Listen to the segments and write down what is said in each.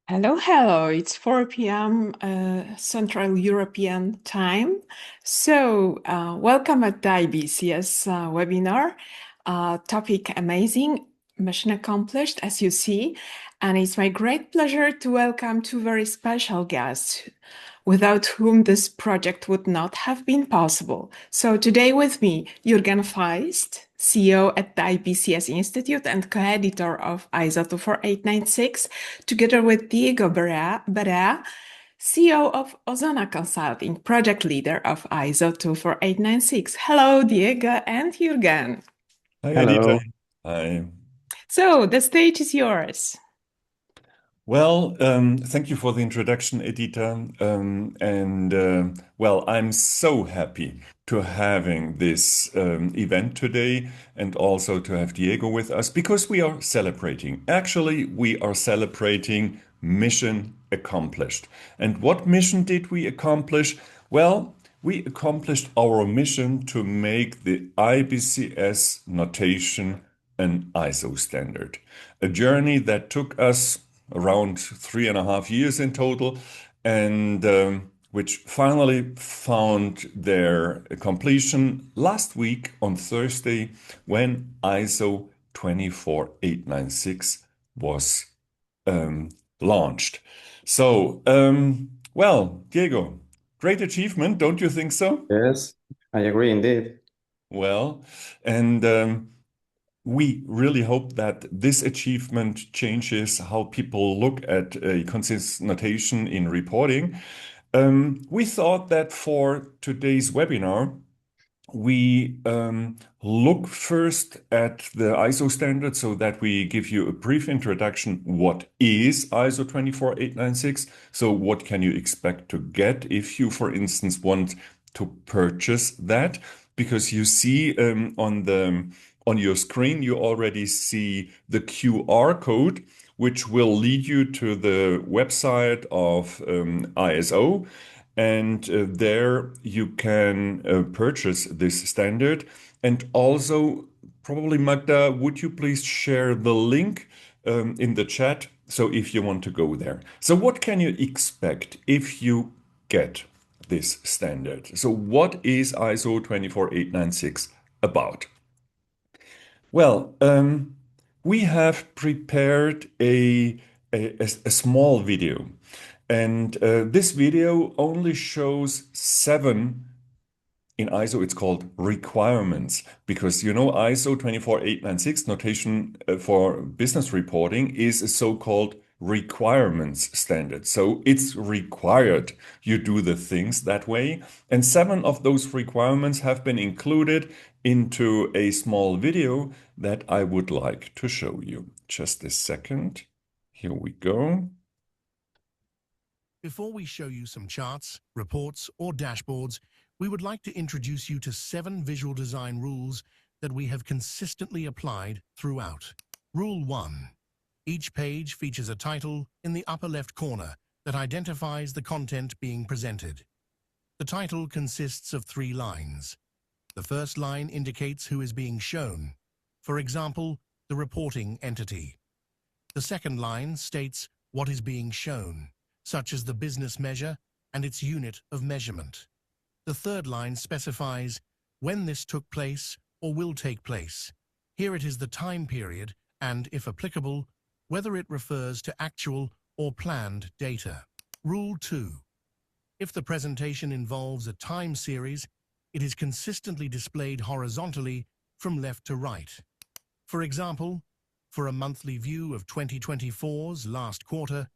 Hello, hello. It's 4 p.m. Central European time. Welcome at the IBCS webinar. Topic amazing, mission accomplished, as you see. And it's my great pleasure to welcome two very special guests without whom this project would not have been possible. So today with me, Jürgen Feist, CEO at the IBCS Institute and co-editor of ISO 24896, together with Diego Barea, CEO of Ozona Consulting, project leader of ISO 24896. Hello, Diego and Jürgen. Hi, Edita. Hello. Hi. So the stage is yours. Well, thank you for the introduction, Edita. I'm so happy to having this event today and also to have Diego with us because we are celebrating. Actually, we are celebrating mission accomplished. And what mission did we accomplish? Well, we accomplished our mission to make the IBCS notation an ISO standard. A journey that took us around 3.5 years in total, and which finally found their completion last week on Thursday when ISO 24896 was launched. Diego, great achievement, don't you think so? Yes, I agree indeed. Well, and we really hope that this achievement changes how people look at a consistent notation in reporting. We thought that for today's webinar, we look first at the ISO standard so that we give you a brief introduction. What is ISO 24896? So what can you expect to get if you, for instance, want to purchase that? Because you see on your screen, you already see the QR code, which will lead you to the website of ISO. And there you can purchase this standard. And also, probably Magda, would you please share the link in the chat? So if you want to go there. So what can you expect if you get this standard? So what is ISO 24896 about? Well, we have prepared a small video, and this video only shows 7. In ISO, it's called requirements, because you know ISO 24896 notation for business reporting is a so-called requirements standard. So it's required you do the things that way. And 7 of those requirements have been included into a small video that I would like to show you. Just a second. Here we go. Before we show you some charts, reports, or dashboards, we would like to introduce you to 7 visual design rules that we have consistently applied throughout. Rule 1. Each page features a title in the upper left corner that identifies the content being presented. The title consists of 3 lines. The first line indicates who is being shown, for example, the reporting entity. The second line states what is being shown, such as the business measure and its unit of measurement. The third line specifies when this took place or will take place. Here it is the time period and, if applicable, whether it refers to actual or planned data. Rule 2. If the presentation involves a time series, it is consistently displayed horizontally from left to right. For example, for a monthly view of 2024's last quarter,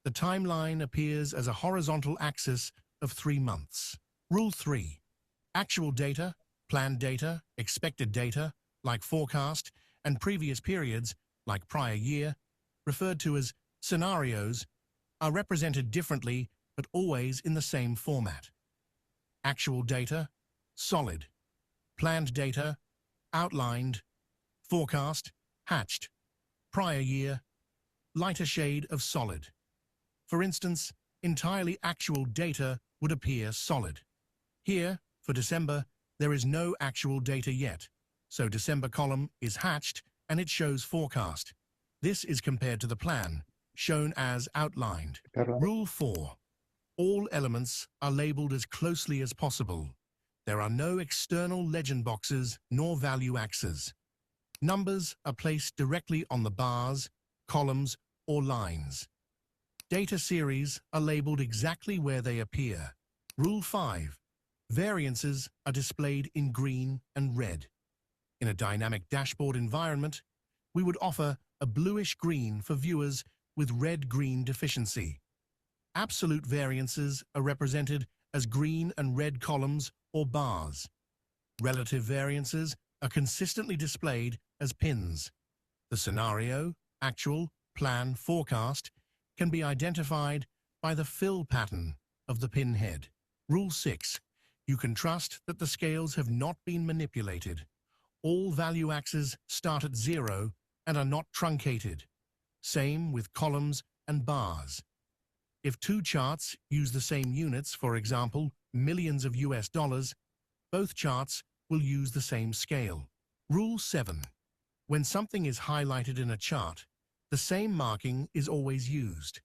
the timeline appears as a horizontal axis of 3 months. Rule 3. Actual data, planned data, expected data, like forecast, and previous periods, like prior year, referred to as scenarios, are represented differently but always in the same format. Actual data, solid. Planned data, outlined. Forecast, hatched. Prior year, lighter shade of solid. For instance, entirely actual data would appear solid. Here, for December, there is no actual data yet, so December column is hatched and it shows forecast. This is compared to the plan, shown as outlined. Rule 4. All elements are labeled as closely as possible. There are no external legend boxes nor value axes. Numbers are placed directly on the bars, columns, or lines. Data series are labeled exactly where they appear. Rule 5. Variances are displayed in green and red. In a dynamic dashboard environment, we would offer a bluish-green for viewers with red-green deficiency. Absolute variances are represented as green and red columns or bars. Relative variances are consistently displayed as pins. The scenario, actual, plan, forecast can be identified by the fill pattern of the pin head. Rule 6. You can trust that the scales have not been manipulated. All value axes start at 0 and are not truncated. Same with columns and bars. If two charts use the same units, for example, millions of US dollars, both charts will use the same scale. Rule 7. When something is highlighted in a chart, the same marking is always used.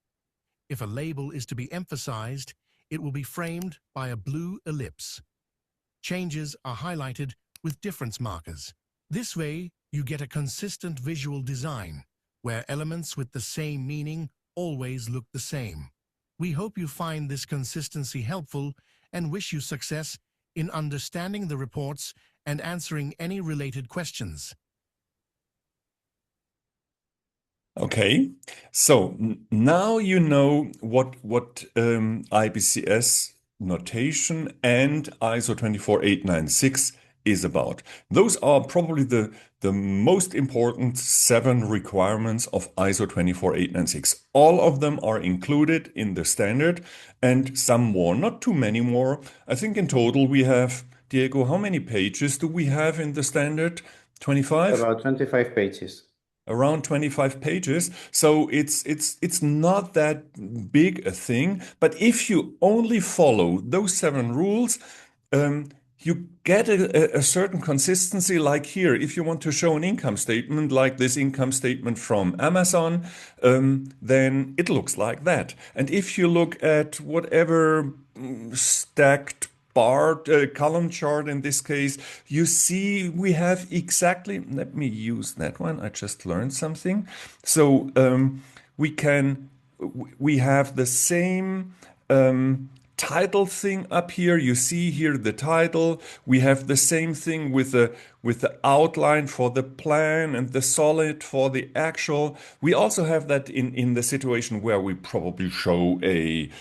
If a label is to be emphasized, it will be framed by a blue ellipse. Changes are highlighted with difference markers. This way, you get a consistent visual design, where elements with the same meaning always look the same. We hope you find this consistency helpful and wish you success in understanding the reports and answering any related questions. Okay, so now you know what IBCS notation and ISO 24896 is about. Those are probably the most important 7 requirements of ISO 24896. All of them are included in the standard and some more, not too many more. I think in total we have, Diego, how many pages do we have in the standard? 25? About 25 pages. Around 25 pages. So it's not that big a thing. But if you only follow those 7 rules, you get a certain consistency. Like here, if you want to show an income statement, like this income statement from Amazon, then it looks like that. And if you look at whatever stacked bar column chart in this case, you see we have exactly, let me use that one, I just learned something. So we have the same title thing up here. You see here the title. We have the same thing with the outline for the plan and the solid for the actual. We also have that in the situation where we probably show a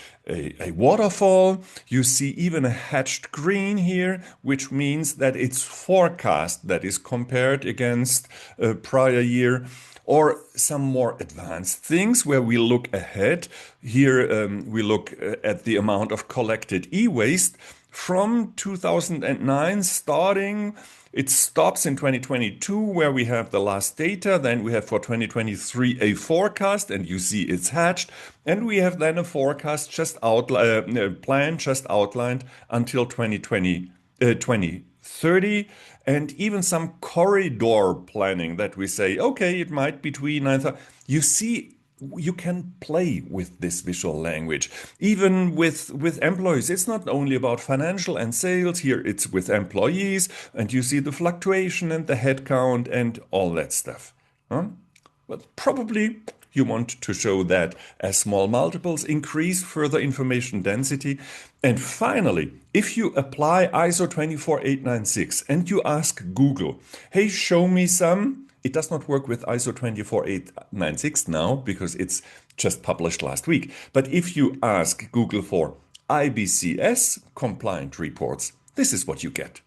waterfall. You see even a hatched green here, which means that it's forecast that is compared against a prior year. Or some more advanced things where we look ahead. Here we look at the amount of collected e-waste from 2009 starting. It stops in 2022 where we have the last data. Then we have for 2023 a forecast, and you see it's hatched. And we have then a forecast plan just outlined until 2030. And even some corridor planning that we say, okay, it might be between 9,000. You see, you can play with this visual language. Even with employees, it's not only about financial and sales. Here it's with employees, and you see the fluctuation and the headcount and all that stuff. But probably you want to show that as small multiples increase further information density. And finally, if you apply ISO 24896 and you ask Google, hey, show me some, it does not work with ISO 24896 now because it's just published last week. But if you ask Google for IBCS compliant reports, this is what you get.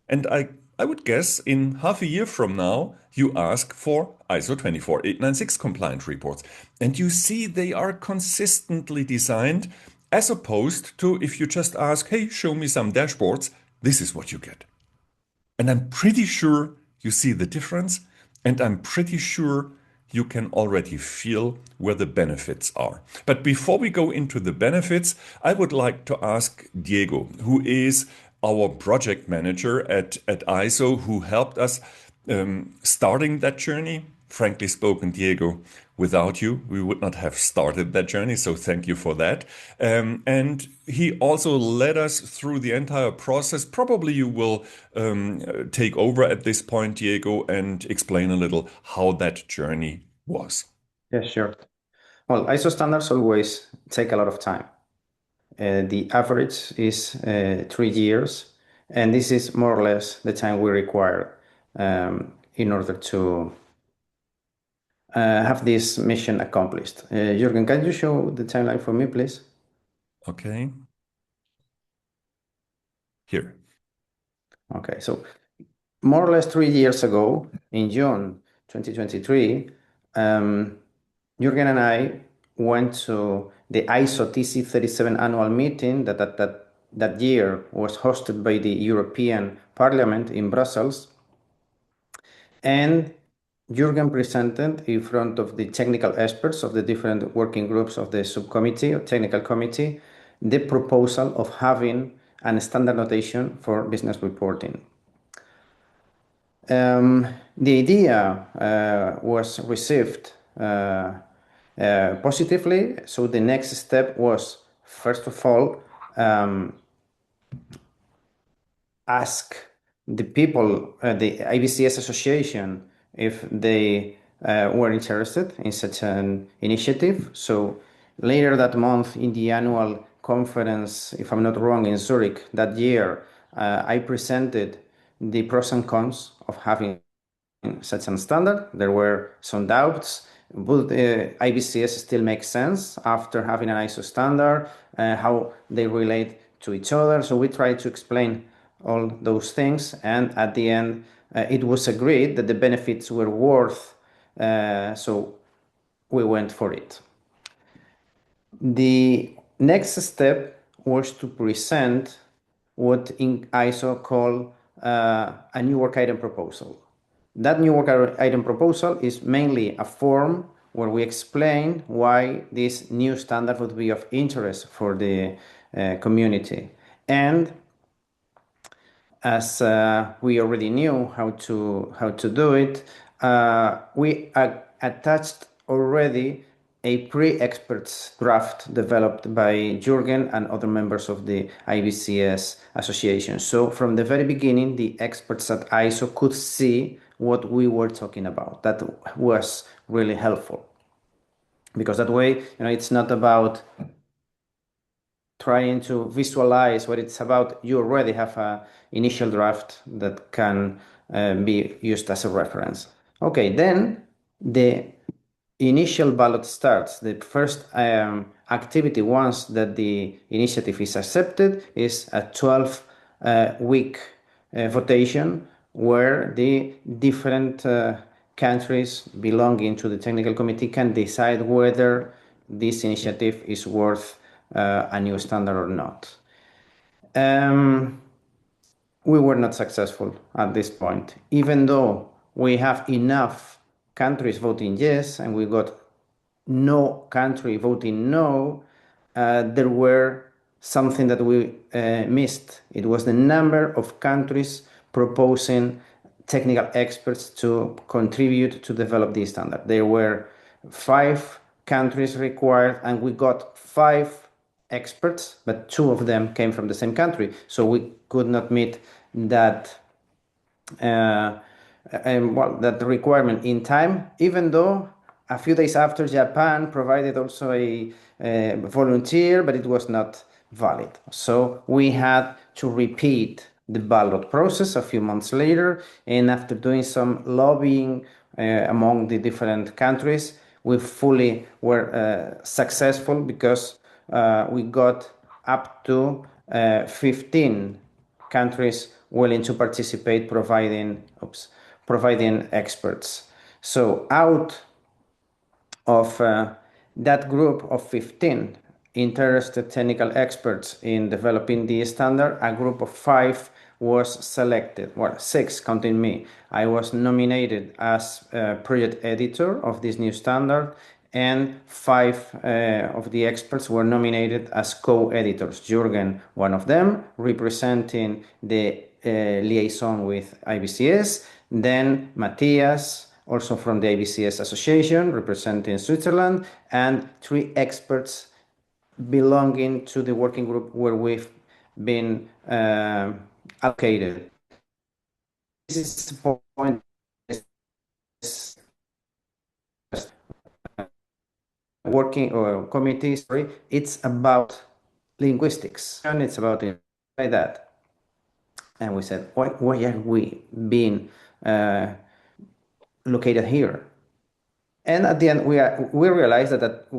And I would guess in half a year from now, you ask for ISO 24896 compliant reports. And you see they are consistently designed, as opposed to if you just ask, hey, show me some dashboards, this is what you get. And I'm pretty sure you see the difference, and I'm pretty sure you can already feel where the benefits are. But before we go into the benefits, I would like to ask Diego, who is our project manager at ISO, who helped us starting that journey. frankly spoken, Diego, without you, we would not have started that journey. So thank you for that. And he also led us through the entire process. Probably you will take over at this point, Diego, and explain a little how that journey was. Yeah, sure. Well, ISO standards always take a lot of time. The average is 3 years, and this is more or less the time we require in order to have this mission accomplished. Jürgen, can you show the timeline for me, please? Okay. Here. Okay, so more or less 3 years ago, in June 2023, Jürgen and I went to the ISO TC37 annual meeting that year was hosted by the European Parliament in Brussels. And Jürgen presented in front of the technical experts of the different working groups of the subcommittee or technical committee the proposal of having a standard notation for business reporting. The idea was received positively. So the next step was, first of all, ask the people, the IBCS Association, if they were interested in such an initiative. So later that month, in the annual conference, if I'm not wrong, in Zurich that year, I presented the pros and cons of having such a standard. There were some doubts. Would IBCS still make sense after having an ISO standard? How they relate to each other? So we tried to explain all those things, and at the end, it was agreed that the benefits were worth. So we went for it. The next step was to present what in ISO call a new work item proposal. That new work item proposal is mainly a form where we explain why this new standard would be of interest for the community. And as we already knew how to do it, we attached already a pre-experts draft developed by Jürgen and other members of the IBCS association. So from the very beginning, the experts at ISO could see what we were talking about. That was really helpful, because that way, it's not about trying to visualize what it's about. You already have an initial draft that can be used as a reference. Okay, then the initial ballot starts. The first activity, once that the initiative is accepted, is a 12-week votation where the different countries belonging to the technical committee can decide whether this initiative is worth a new standard or not. We were not successful at this point, even though we have enough countries voting yes and we got no country voting no. There were something that we missed. It was the number of countries proposing technical experts to contribute to develop this standard. There were 5 countries required, and we got 5 experts, but 2 of them came from the same country. So we could not meet that that requirement in time, even though a few days after Japan provided also a volunteer, but it was not valid. So we had to repeat the ballot process a few months later, and after doing some lobbying among the different countries, we fully were successful, because we got up to 15 countries willing to participate, providing experts. So out of that group of 15 interested technical experts in developing the standard, a group of 5 was selected. Well, 6 counting me. I was nominated as project editor of this new standard, and 5 of the experts were nominated as co-editors. Jürgen, one of them, representing the liaison with IBCS. Then Matthias, also from the IBCS Association representing Switzerland, and 3 experts belonging to the working group where we've been allocated. This is the point. Working or committee, sorry, it's about linguistics and it's about like that. And we said, why are we being located here? And at the end, we realized that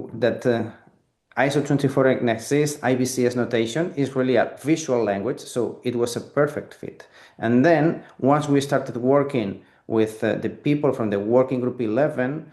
ISO 24096 IBCS notation is really a visual language, so it was a perfect fit. And then once we started working with the people from the working group 11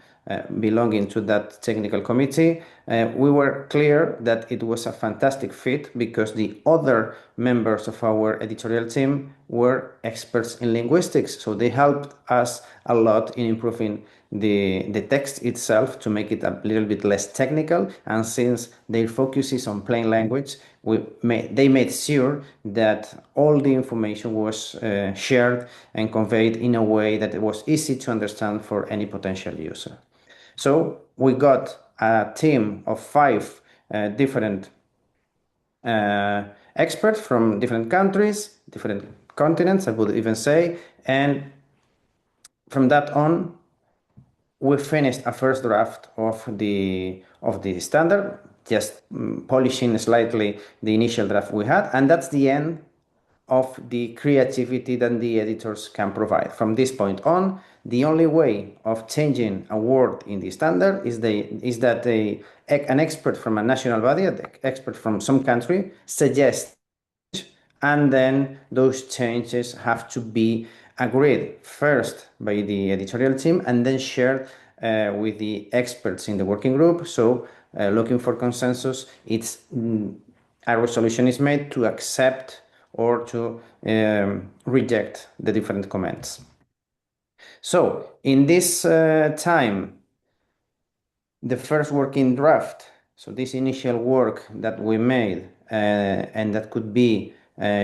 belonging to that technical committee, we were clear that it was a fantastic fit because the other members of our editorial team were experts in linguistics. So they helped us a lot in improving the text itself to make it a little bit less technical. And since their focus is on plain language, they made sure that all the information was shared and conveyed in a way that it was easy to understand for any potential user. So we got a team of 5 different experts from different countries, different continents, I would even say. And from that on, we finished a first draft of the standard, just polishing slightly the initial draft we had, and that's the end of the creativity that the editors can provide. From this point on, the only way of changing a word in the standard is that an expert from a national body, an expert from some country, suggests, and then those changes have to be agreed first by the editorial team and then shared with the experts in the working group. So looking for consensus, a resolution is made to accept or to reject the different comments. So in this time, the first working draft, so this initial work that we made and that could be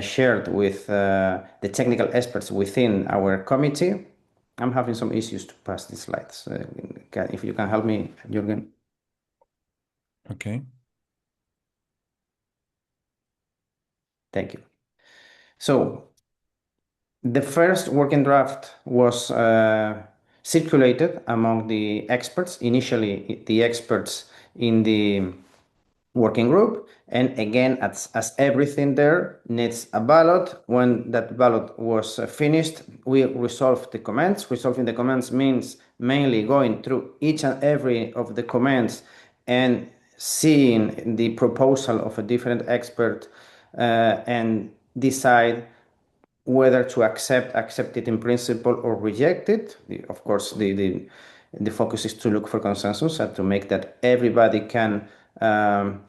shared with the technical experts within our committee. I'm having some issues to pass the slides. If you can help me, Jürgen. Okay. Thank you. So the first working draft was circulated among the experts, initially the experts in the working group. And again, as everything there needs a ballot. When that ballot was finished, we resolved the comments. Resolving the comments means mainly going through each and every of the comments and seeing the proposal of a different expert and decide whether to accept it in principle or reject it. Of course, the focus is to look for consensus and to make that everybody can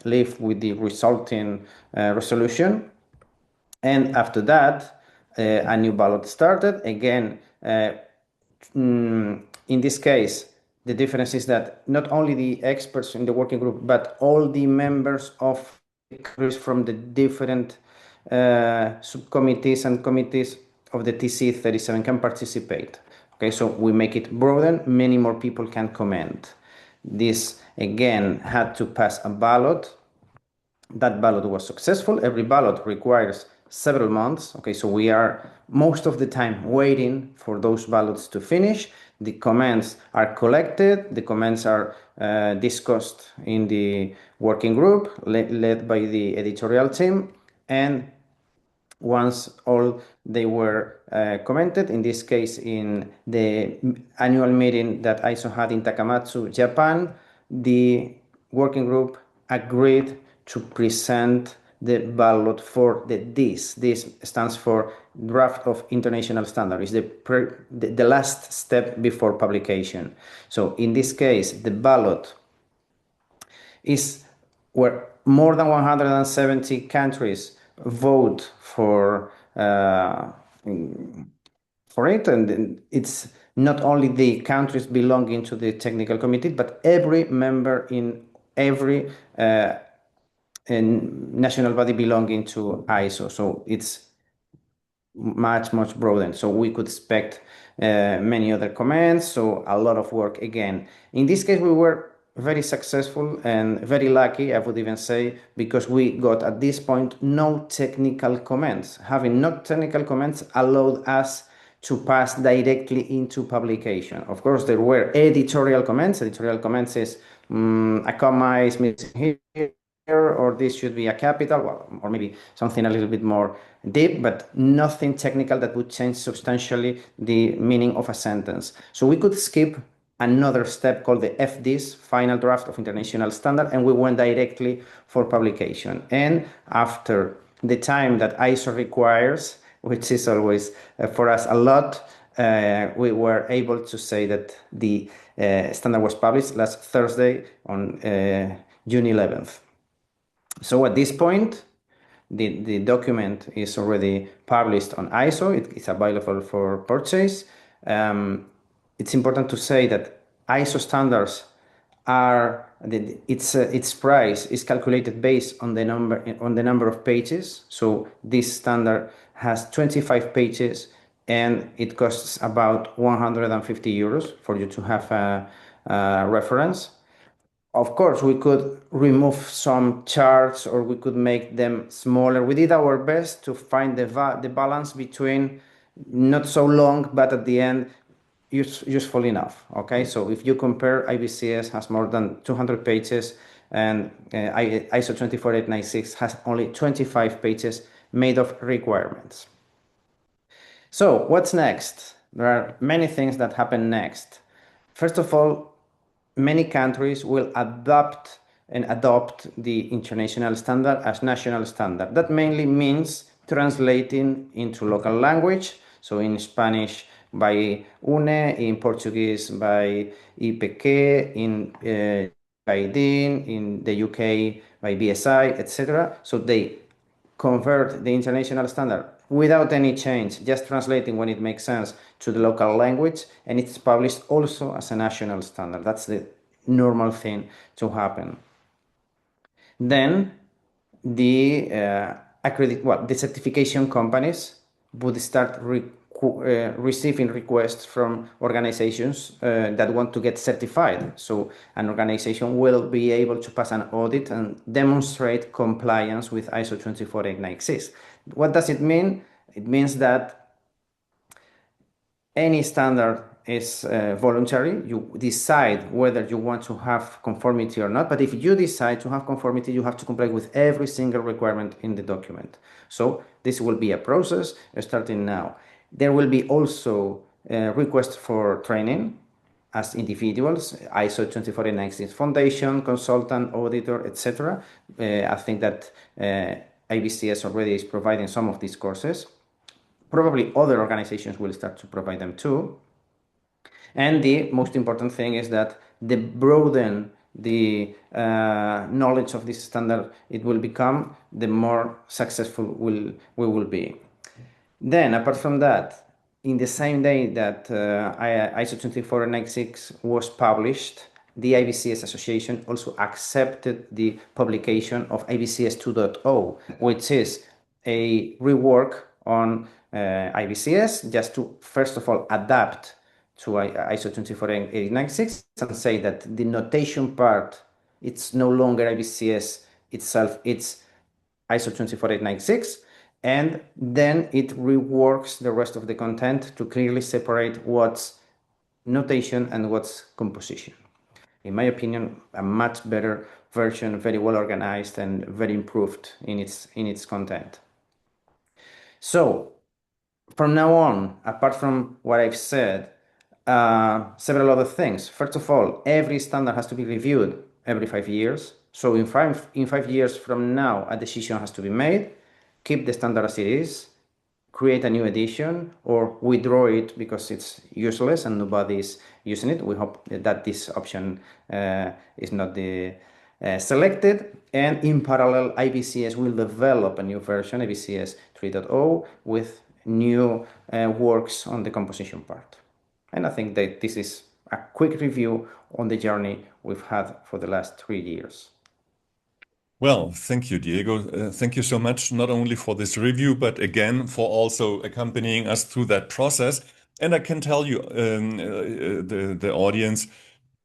live with the resulting resolution. And after that, a new ballot started. Again, in this case, the difference is that not only the experts in the working group, but all the members of the countries from the different subcommittees and committees of the TC37 can participate. Okay, so we make it broaden, many more people can comment. This again had to pass a ballot. That ballot was successful. Every ballot requires several months. Okay, so we are most of the time waiting for those ballots to finish. The comments are collected. The comments are discussed in the working group led by the editorial team. And once all they were commented, in this case in the annual meeting that ISO had in Takamatsu, Japan, the working group agreed to present the ballot for the DIS. This stands for Draft of International Standard. It's the last step before publication. So in this case, the ballot is where more than 170 countries vote for it, and it's not only the countries belonging to the technical committee, but every member in every national body belonging to ISO. So it's much broadened. So we could expect many other commands. So a lot of work again. In this case, we were very successful and very lucky, I would even say, because we got at this point no technical comments. Having no technical comments allowed us to pass directly into publication. Of course, there were editorial comments. Editorial comments is a comma is missing here, or this should be a capital, well, or maybe something a little bit more deep, but nothing technical that would change substantially the meaning of a sentence. So we could skip another step called the FDs, Final Draft of International Standard, and we went directly for publication. And after the time that ISO requires, which is always for us a lot, we were able to say that the standard was published last Thursday on June 11th. So at this point, the document is already published on ISO. It's available for purchase. It's important to say that ISO standards are its price is calculated based on the number of pages. So this standard has 25 pages and it costs about 150 euros for you to have a reference. Of course, we could remove some charts or we could make them smaller. We did our best to find the balance between not so long, but at the end, useful enough. Okay, so if you compare, IBCS has more than 200 pages and ISO 24896 has only 25 pages made of requirements. So what's next? There are many things that happen next. First of all, many countries will adopt the international standard as national standard. That mainly means translating into local language. So in Spanish by UNE, in Portuguese by IPQ, by DIN, in the UK by BSI, etc. So they convert the international standard without any change, just translating when it makes sense to the local language, and it's published also as a national standard. That's the normal thing to happen. Then the the certification companies would start receiving requests from organizations that want to get certified. So an organization will be able to pass an audit and demonstrate compliance with ISO 24896. What does it mean? It means that any standard is voluntary. You decide whether you want to have conformity or not. But if you decide to have conformity, you have to comply with every single requirement in the document. So this will be a process starting now. There will be also requests for training as individuals, ISO 24896 foundation, consultant, auditor, etc. I think that IBCS already is providing some of these courses. Probably other organizations will start to provide them too. And the most important thing is that the broaden the knowledge of this standard it will become, the more successful we will be. Then, apart from that, in the same day that ISO 24896 was published, the IBCS Association also accepted the publication of IBCS 2.0, which is a rework on IBCS, just to, first of all, adapt to ISO 24896 and say that the notation part, it's no longer IBCS itself, it's ISO 24896, and then it reworks the rest of the content to clearly separate what's notation and what's composition. In my opinion, a much better version, very well organized and very improved in its content. So from now on, apart from what I've said, several other things. First of all, every standard has to be reviewed every 5 years. So in 5 years from now, a decision has to be made. Keep the standard as it is, create a new edition, or withdraw it because it's useless and nobody's using it. We hope that this option is not selected. And in parallel, IBCS will develop a new version, IBCS 3.0, with new works on the composition part. And I think that this is a quick review on the journey we've had for the last 3 years. Well, thank you, Diego. Thank you so much, not only for this review, but again for also accompanying us through that process. And I can tell you, the audience,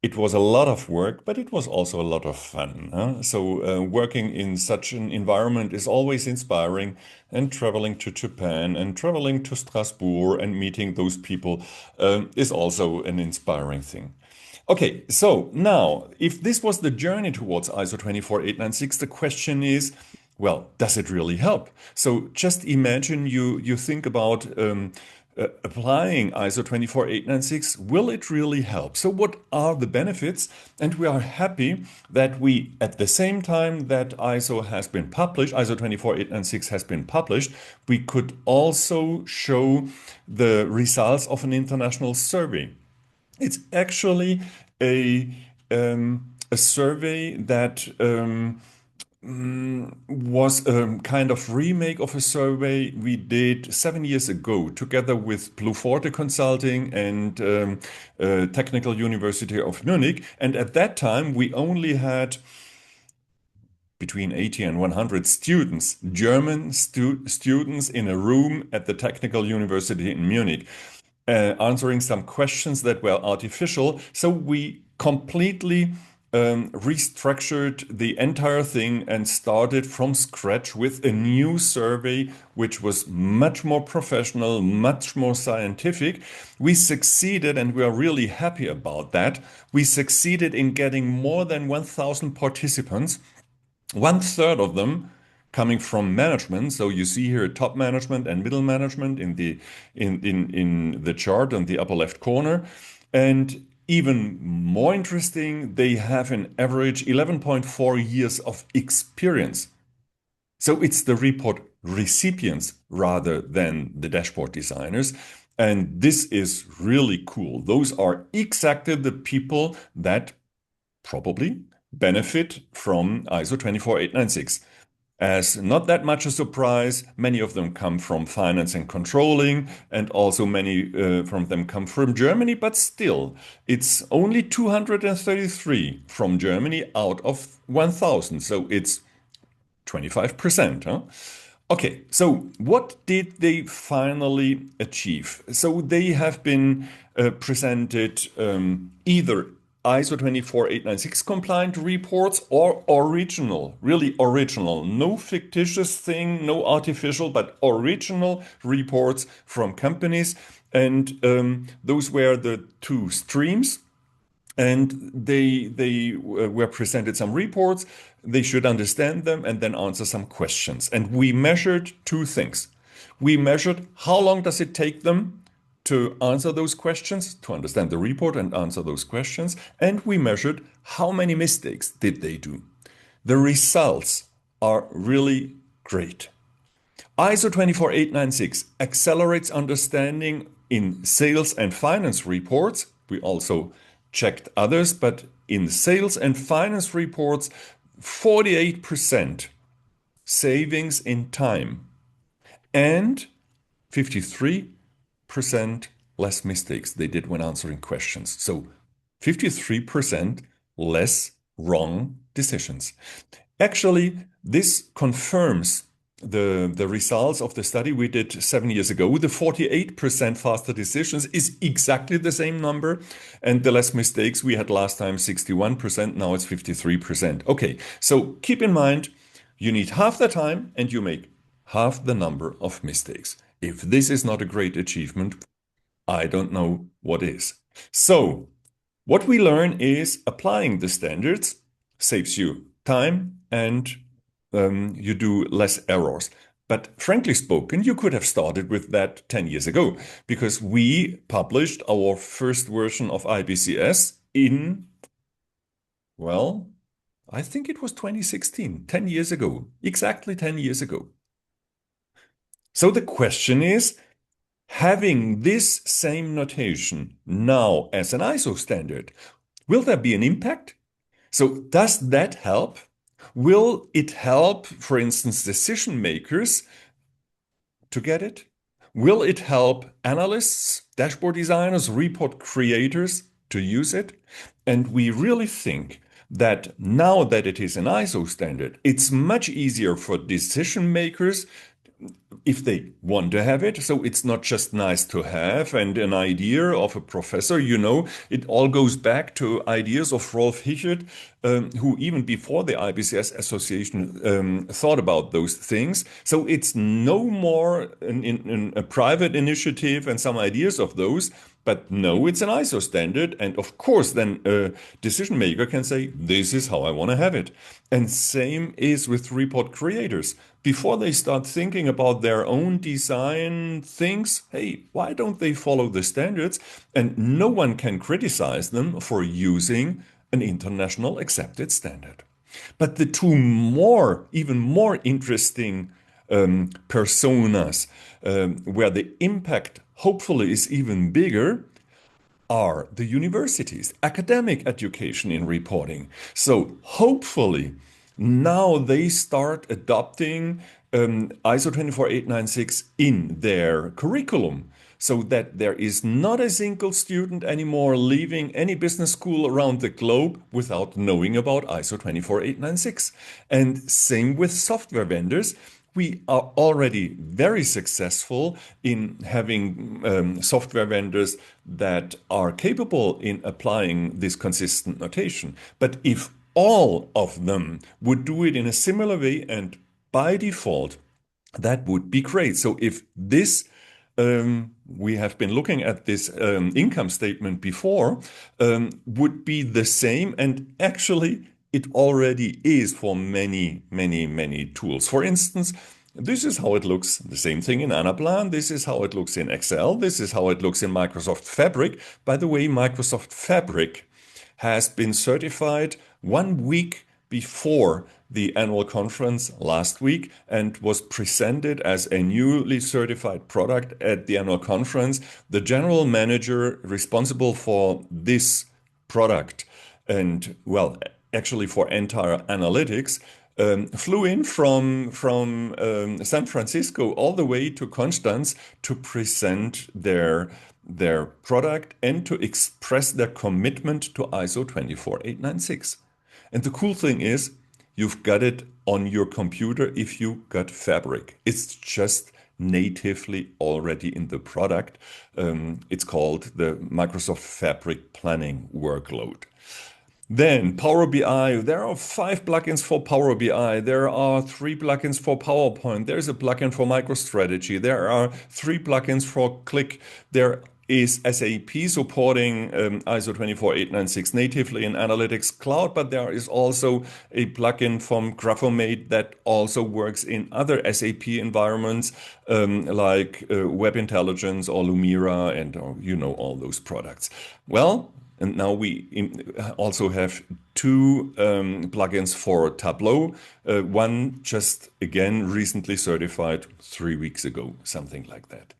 it was a lot of work, but it was also a lot of fun. Huh? So working in such an environment is always inspiring, and traveling to Japan and traveling to Strasbourg and meeting those people is also an inspiring thing. Okay, so now, if this was the journey towards ISO 24896, the question is, well, does it really help? So just imagine you think about applying ISO 24896. Will it really help? So what are the benefits? And we are happy that we, at the same time that ISO has been published, ISO 24896 has been published, we could also show the results of an international survey. It's actually a a survey that was a kind of remake of a survey we did 7 years ago together with Blue Forte Consulting and Technical University of Munich. And at that time, we only had between 80 and 100 students, German students in a room at the Technical University in Munich, answering some questions that were artificial. So we completely restructured the entire thing and started from scratch with a new survey, which was much more professional, much more scientific. We succeeded, and we are really happy about that. We succeeded in getting more than 1,000 participants, 1/3 of them coming from management. So you see here top management and middle management in the chart on the upper left corner. And even more interesting, they have an average 11.4 years of experience. So it's the report recipients rather than the dashboard designers. And this is really cool. Those are exactly the people that probably benefit from ISO 24896. As not that much a surprise, many of them come from finance and controlling, and also many from them come from Germany, but still, it's only 233 from Germany out of 1,000, so it's 25%. Huh? Okay, so what did they finally achieve? So they have been presented either ISO 24896 compliant reports or original, really original, no fictitious thing, no artificial, but original reports from companies. And those were the two streams. And they were presented some reports. They should understand them and then answer some questions. And we measured two things. We measured how long does it take them to answer those questions, to understand the report and answer those questions. And we measured how many mistakes did they do. The results are really great. ISO 24896 accelerates understanding in sales and finance reports. We also checked others, but in sales and finance reports, 48% savings in time and 53% less mistakes they did when answering questions. So 53% less wrong decisions. Actually, this confirms the results of the study we did 7 years ago. The 48% faster decisions is exactly the same number. And the less mistakes we had last time, 61%. Now it's 53%. Okay, so keep in mind, you need half the time and you make half the number of mistakes. If this is not a great achievement, I don't know what is. So what we learn is applying the standards saves you time and you do less errors. But frankly spoken, you could have started with that 10 years ago because we published our first version of IBCS in, well, I think it was 2016, 10 years ago, exactly 10 years ago. So the question is, having this same notation now as an ISO standard, will there be an impact? So does that help? Will it help, for instance, decision makers to get it? Will it help analysts, dashboard designers, report creators to use it? And we really think that now that it is an ISO standard, it's much easier for decision makers if they want to have it. So it's not just nice to have and an idea of a professor, it all goes back to ideas of Rolf Hichert, who even before the IBCS Association thought about those things. So it's no more a private initiative and some ideas of those, but no, it's an ISO standard. And of course, then a decision maker can say, this is how I want to have it. And same is with report creators. Before they start thinking about their own design things, hey, why don't they follow the standards? And no one can criticize them for using an international accepted standard. But the two even more interesting personas, where the impact hopefully is even bigger, are the universities, academic education in reporting. So hopefully now they start adopting ISO 24896 in their curriculum, so that there is not a single student anymore leaving any business school around the globe without knowing about ISO 24896. And same with software vendors. We are already very successful in having software vendors that are capable in applying this consistent notation. But if all of them would do it in a similar way and by default, that would be great. So if this we have been looking at this income statement before, would be the same, and actually it already is for many, many, many tools. For instance, this is how it looks, the same thing in Anaplan, this is how it looks in Excel, this is how it looks in Microsoft Fabric. By the way, Microsoft Fabric has been certified 1 week before the annual conference last week and was presented as a newly certified product at the annual conference. The general manager responsible for this product and, well, actually for entire analytics, flew in from San Francisco all the way to Constance to present their product and to express their commitment to ISO 24896. And the cool thing is, you've got it on your computer if you got Fabric. It's just natively already in the product. It's called the Microsoft Fabric Planning Workload. Then Power BI, there are 5 plugins for Power BI. There are 3 plugins for PowerPoint. There's a plugin for MicroStrategy. There are 3 plugins for Click. There is SAP supporting ISO 24896 natively in Analytics Cloud, but there is also a plugin from Graphomate that also works in other SAP environments like Web Intelligence or Lumira and all those products. Well, and now we also have 2 plugins for Tableau. One just again recently certified 3 weeks ago, something like that.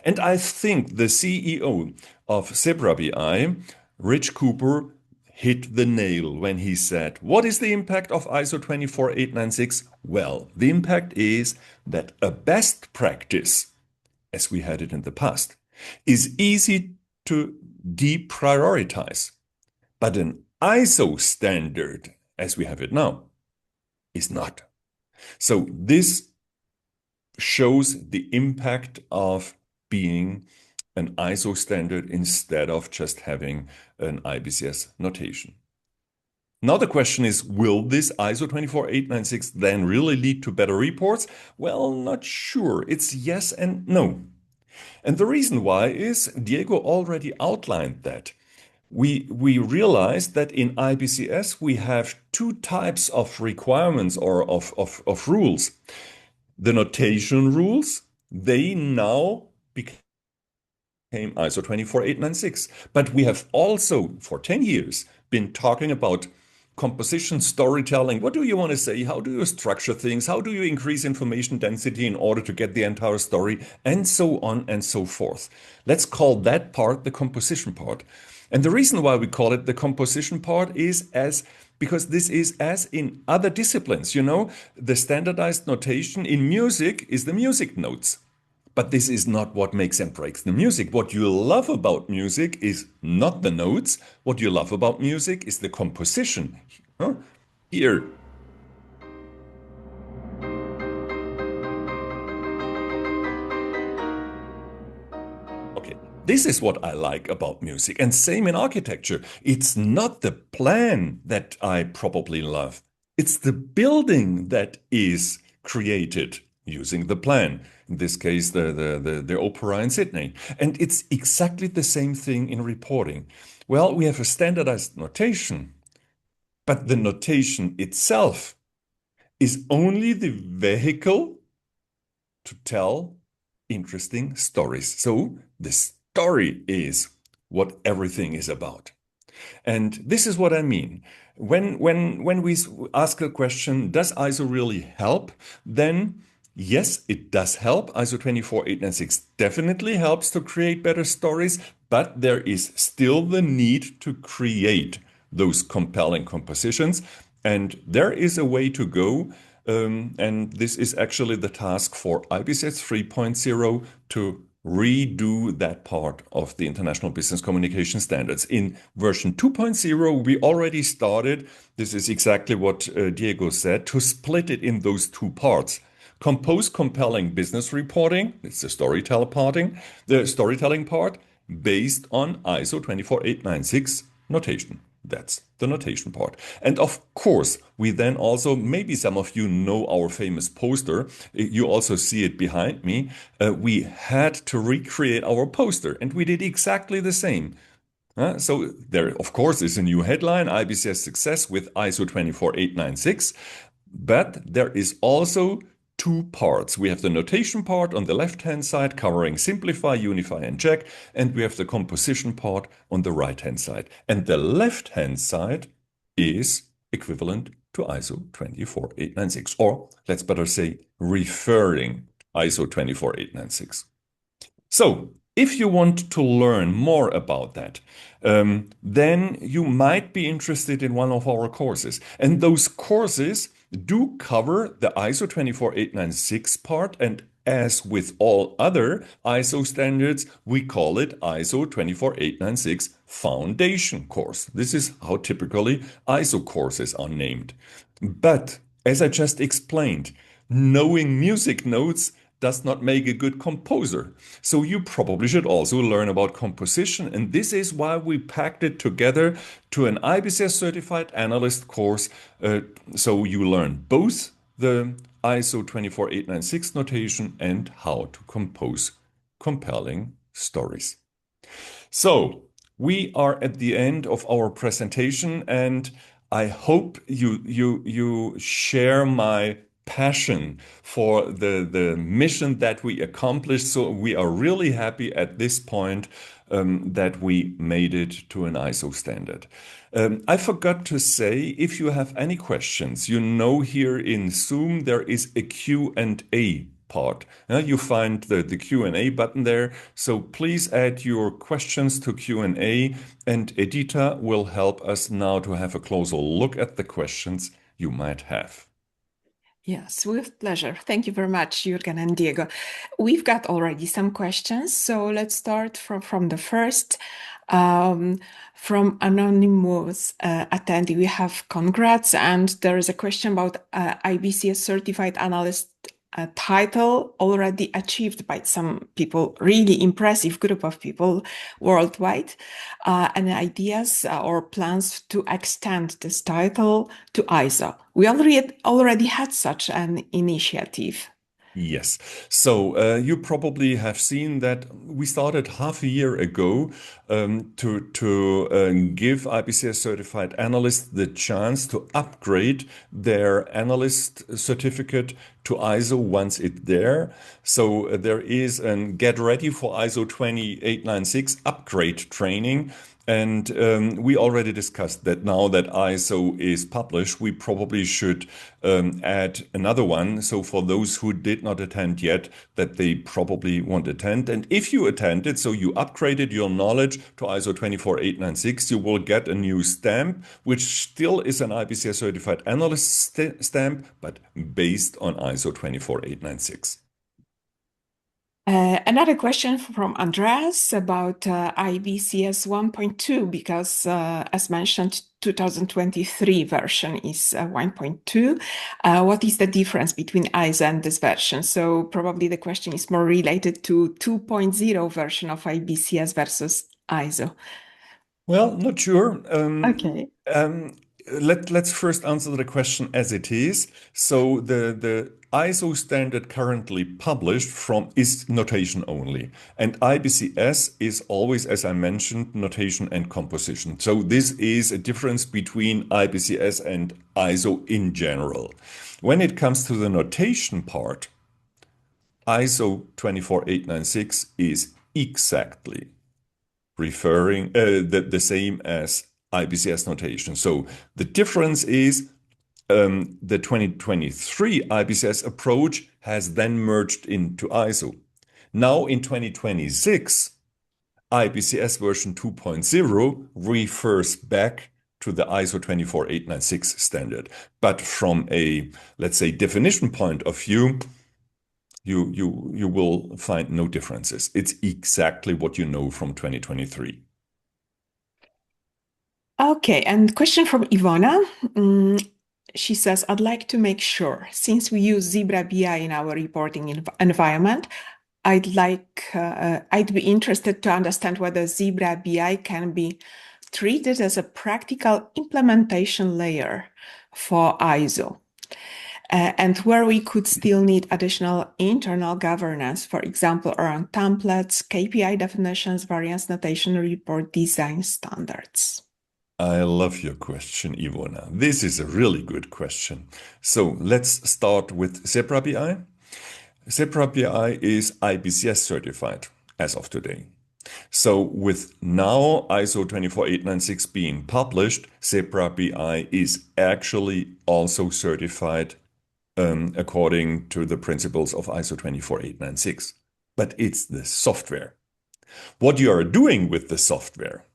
And I think the CEO of Zebra BI, Rich Cooper, hit the nail when he said, what is the impact of ISO 24896? Well, the impact is that a best practice, as we had it in the past, is easy to deprioritize. But an ISO standard, as we have it now, is not. So this shows the impact of being an ISO standard instead of just having an IBCS notation. Now the question is, will this ISO 24896 then really lead to better reports? Well, not sure. It's yes and no. And the reason why is Diego already outlined that. We realized that in IBCS we have 2 types of requirements or of rules. The notation rules, they now became ISO 24896. But we have also, for 10 years, been talking about composition, storytelling. What do you want to say? How do you structure things? How do you increase information density in order to get the entire story? And so on and so forth. Let's call that part the composition part. And the reason why we call it the composition part is because this is as in other disciplines. The standardized notation in music is the music notes. But this is not what makes and breaks the music. What you love about music is not the notes. What you love about music is the composition. Huh? Here. Okay, this is what I like about music, and same in architecture. It's not the plan that I probably love. It's the building that is created using the plan. In this case, the opera in Sydney. And it's exactly the same thing in reporting. Well, we have a standardized notation, but the notation itself is only the vehicle to tell interesting stories. So the story is what everything is about. And this is what I mean. When we ask a question, does ISO really help? Then yes, it does help. ISO 24896 definitely helps to create better stories, but there is still the need to create those compelling compositions. And there is a way to go. And this is actually the task for IBCS 3.0 to redo that part of the International Business Communication Standards. In version 2.0, we already started, this is exactly what Diego said, to split it in those two parts. Compose compelling business reporting, it's the storytelling part, based on ISO 24896 notation. That's the notation part. And of course, we then also, maybe some of you know our famous poster. You also see it behind me. We had to recreate our poster, and we did exactly the same. So there, of course, is a new headline, IBCS success with ISO 24896. But there is also two parts. We have the notation part on the left-hand side covering simplify, unify, and check, and we have the composition part on the right-hand side. And the left-hand side is equivalent to ISO 24896, or let's better say referring ISO 24896. So if you want to learn more about that, then you might be interested in one of our courses. And those courses do cover the ISO 24896 part. And as with all other ISO standards, we call it ISO 24896 Foundation course. This is how typically ISO courses are named. But as I just explained, knowing music notes does not make a good composer. So you probably should also learn about composition. And this is why we packed it together to an IBCS certified analyst course. So you learn both the ISO 24896 notation and how to compose compelling stories. So we are at the end of our presentation, and I hope you share my passion for the mission that we accomplished. So we are really happy at this point that we made it to an ISO standard. I forgot to say, if you have any questions, you know, here in Zoom there is a Q&A part. You find the Q&A button there. So please add your questions to Q&A, and Edita will help us now to have a closer look at the questions you might have. Yes, with pleasure. Thank you very much, Jürgen and Diego. We've got already some questions, so let's start from the first. From anonymous attendee, we have congrats, and there is a question about IBCS certified analyst title already achieved by some people, really impressive group of people worldwide. Any ideas or plans to extend this title to ISO? We already had such an initiative. Yes. So you probably have seen that we started half a year ago to give IBCS certified analysts the chance to upgrade their analyst certificate to ISO once it's there. So there is an Get Ready for ISO 24896 upgrade training. And we already discussed that now that ISO is published, we probably should add another one. So for those who did not attend yet, that they probably won't attend. And if you attended, so you upgraded your knowledge to ISO 24896, you will get a new stamp, which still is an IBCS certified analyst stamp, but based on ISO 24896. Another question from Andreas about IBCS 1.2, because as mentioned, 2023 version is 1.2. What is the difference between ISO and this version? So probably the question is more related to 2.0 version of IBCS versus ISO. Well, not sure. Okay. Let's first answer the question as it is. So the ISO standard currently published is notation only, and IBCS is always, as I mentioned, notation and composition. So this is a difference between IBCS and ISO in general. When it comes to the notation part, ISO 24896 is exactly referring the same as IBCS notation. So the difference is the 2023 IBCS approach has then merged into ISO. Now in 2026, IBCS version 2.0 refers back to the ISO 24896 standard. But from a, let's say, definition point of view, you will find no differences. It's exactly what you know from 2023. Okay, and question from Ivona. She says, I'd like to make sure, since we use Zebra BI in our reporting environment, I'd be interested to understand whether Zebra BI can be treated as a practical implementation layer for ISO. And where we could still need additional internal governance, for example, around templates, KPI definitions, variance notation, report design standards. I love your question, Ivona. This is a really good question. So let's start with Zebra BI. Zebra BI is IBCS certified as of today. So with now ISO 24896 being published, Zebra BI is actually also certified according to the principles of ISO 24896. But it's the software. What you are doing with the software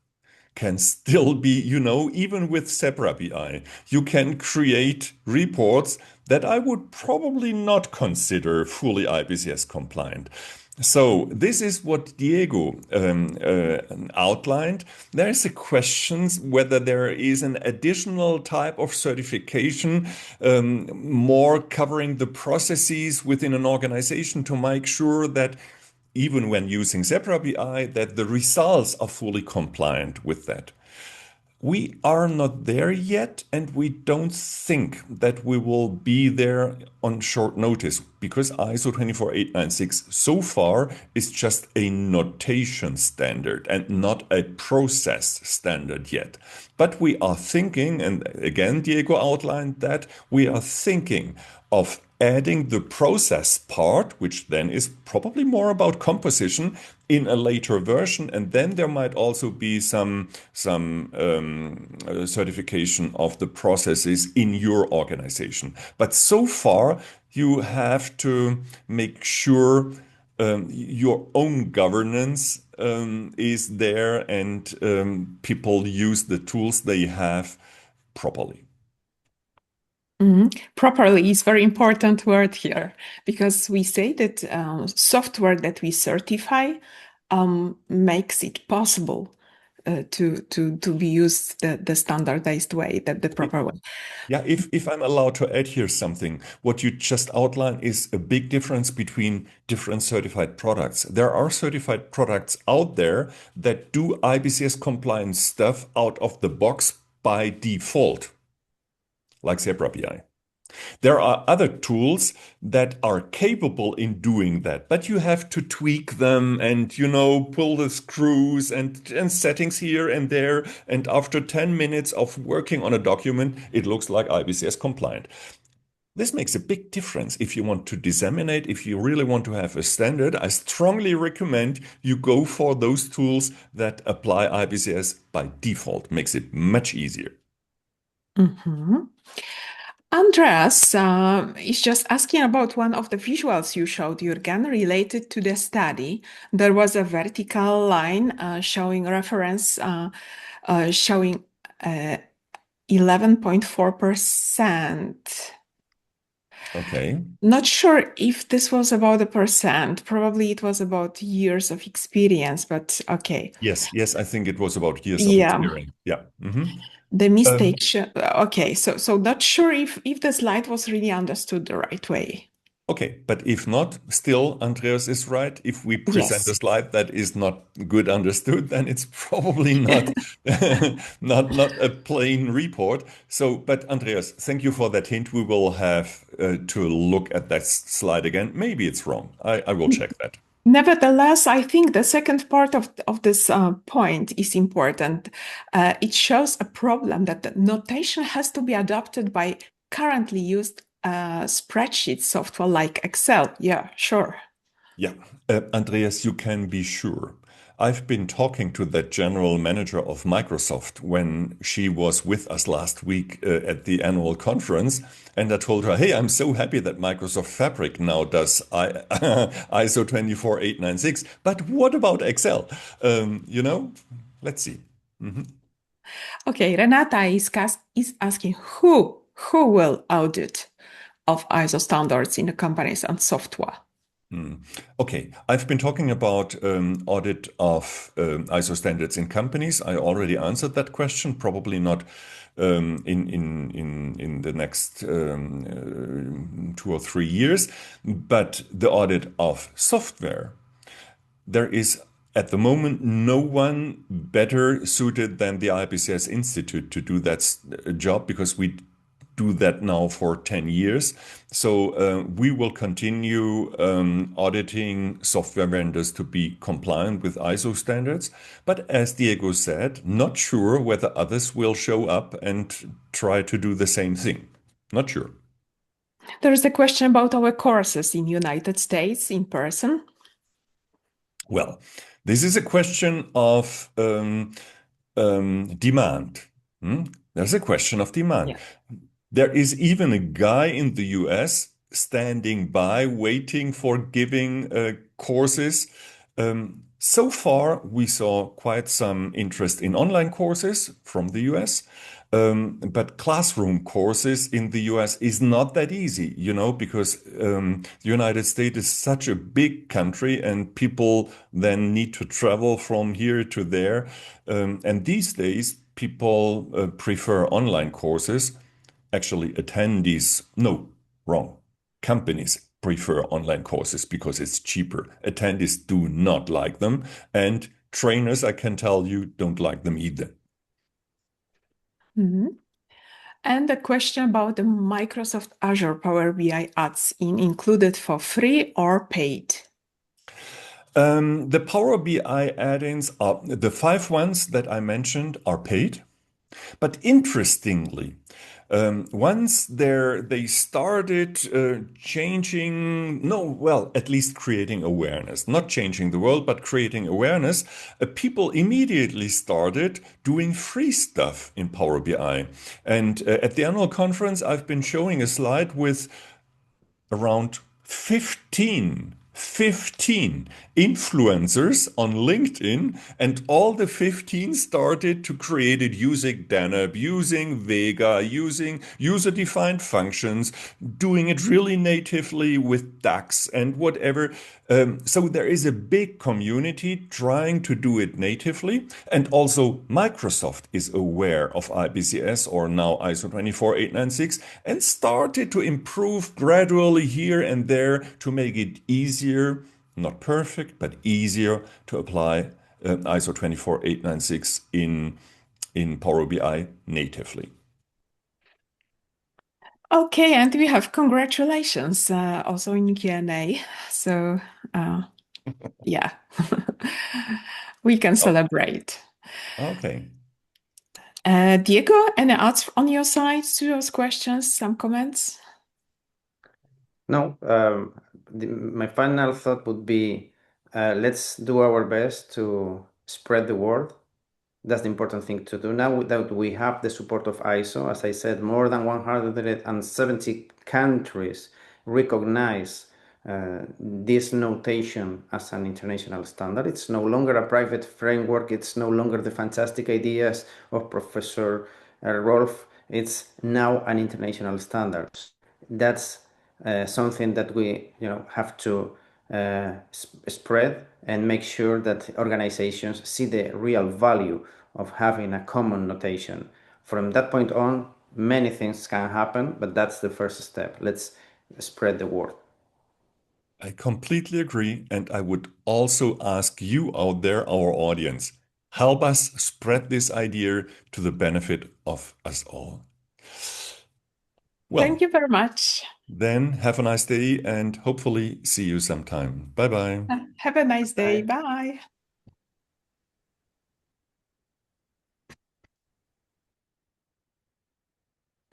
can still be, even with Zebra BI, you can create reports that I would probably not consider fully IBCS compliant. So this is what Diego outlined. There is a question whether there is an additional type of certification, more covering the processes within an organization to make sure that even when using Zebra BI, that the results are fully compliant with that. We are not there yet, and we don't think that we will be there on short notice because ISO 24896 so far is just a notation standard and not a process standard yet. But we are thinking, and again, Diego outlined that, we are thinking of adding the process part, which then is probably more about composition in a later version, and then there might also be some certification of the processes in your organization. But so far, you have to make sure your own governance is there and people use the tools they have properly. Properly is very important word here because we say that software that we certify makes it possible to be used the standardized way, the proper way. Yeah, if I'm allowed to add here something, what you just outlined is a big difference between different certified products. There are certified products out there that do IBCS compliant stuff out of the box by default, like Zebra BI. There are other tools that are capable in doing that, but you have to tweak them and, pull the screws and settings here and there. And after 10 minutes of working on a document, it looks like IBCS compliant. This makes a big difference if you want to disseminate, if you really want to have a standard. I strongly recommend you go for those tools that apply IBCS by default. Makes it much easier. Andreas is just asking about one of the visuals you showed, Jürgen, related to the study. There was a vertical line showing reference, showing 11.4%. Okay. Not sure if this was about a percent. Probably it was about years of experience, but okay. Yes, I think it was about years of Yeah, experience. Yeah. the Um, mistake. Okay, so not sure if the slide was really understood the right way. okay, but if not, still Andreas is right. If we present a Yes. slide that is not good understood, then it's probably not not a plain report. So, but Andreas, thank you for that hint. We will have to look at that slide again. Maybe it's wrong. I will check that. Nevertheless, I think the second part of this point is important. It shows a problem that the notation has to be adopted by currently used spreadsheet software like Excel. Yeah, sure. Yeah, Andreas, you can be sure. I've been talking to that general manager of Microsoft when she was with us last week at the annual conference, and I told her, "Hey, I'm so happy that Microsoft Fabric now does ISO 24896. But what about Excel? You know, let's see." Okay, Renata is asking who will audit of ISO standards in the companies and software. Okay, I've been talking about audit of ISO standards in companies. I already answered that question, probably not in the next 2 or 3 years, but the audit of software. There is at the moment no one better suited than the IPCS Institute to do that job because we do that now for 10 years. So we will continue auditing software vendors to be compliant with ISO standards. But as Diego said, not sure whether others will show up and try to do the same thing. Not sure. There is a question about our courses in United States in person. Well, this is a question of demand. There's a question of demand. Yeah. There is even a guy in the US standing by, waiting for giving courses. So far, we saw quite some interest in online courses from the US. But classroom courses in the US is not that easy, you know, because the United States is such a big country and people then need to travel from here to there. And these days, people prefer online courses. Actually, attendees, no, wrong. Companies prefer online courses because it's cheaper. Attendees do not like them. And trainers, I can tell you, don't like them either. And a question about the Microsoft Azure Power BI ads included for free or paid. The Power BI add-ins are the 5 ones that I mentioned are paid. But interestingly, once they started changing, no, well, at least creating awareness, not changing the world, but creating awareness, people immediately started doing free stuff in Power BI. And at the annual conference, I've been showing a slide with around 15 influencers on LinkedIn, and all the 15 started to create it using Danab, using Vega, using user-defined functions, doing it really natively with DAX and whatever. So there is a big community trying to do it natively, and also Microsoft is aware of IBCS or now ISO 24896 and started to improve gradually here and there to make it easier, not perfect, but easier to apply ISO 24896 in Power BI natively. Okay, and we have congratulations also in Q&A. So yeah, we can celebrate. Okay. Diego, any odds on your side to those questions? Some comments? No, my final thought would be let's do our best to spread the word. That's the important thing to do. Now that we have the support of ISO, as I said, more than 170 countries recognize this notation as an international standard. It's no longer a private framework. It's no longer the fantastic ideas of Professor Rolf. It's now an international standard. That's something that we have to spread and make sure that organizations see the real value of having a common notation. From that point on, many things can happen, but that's the first step. Let's spread the word. I completely agree, and I would also ask you out there, our audience, help us spread this idea to the benefit of us all. Well, Thank you very much. then have a nice day and hopefully see you sometime. Bye bye. Have a nice day. Bye.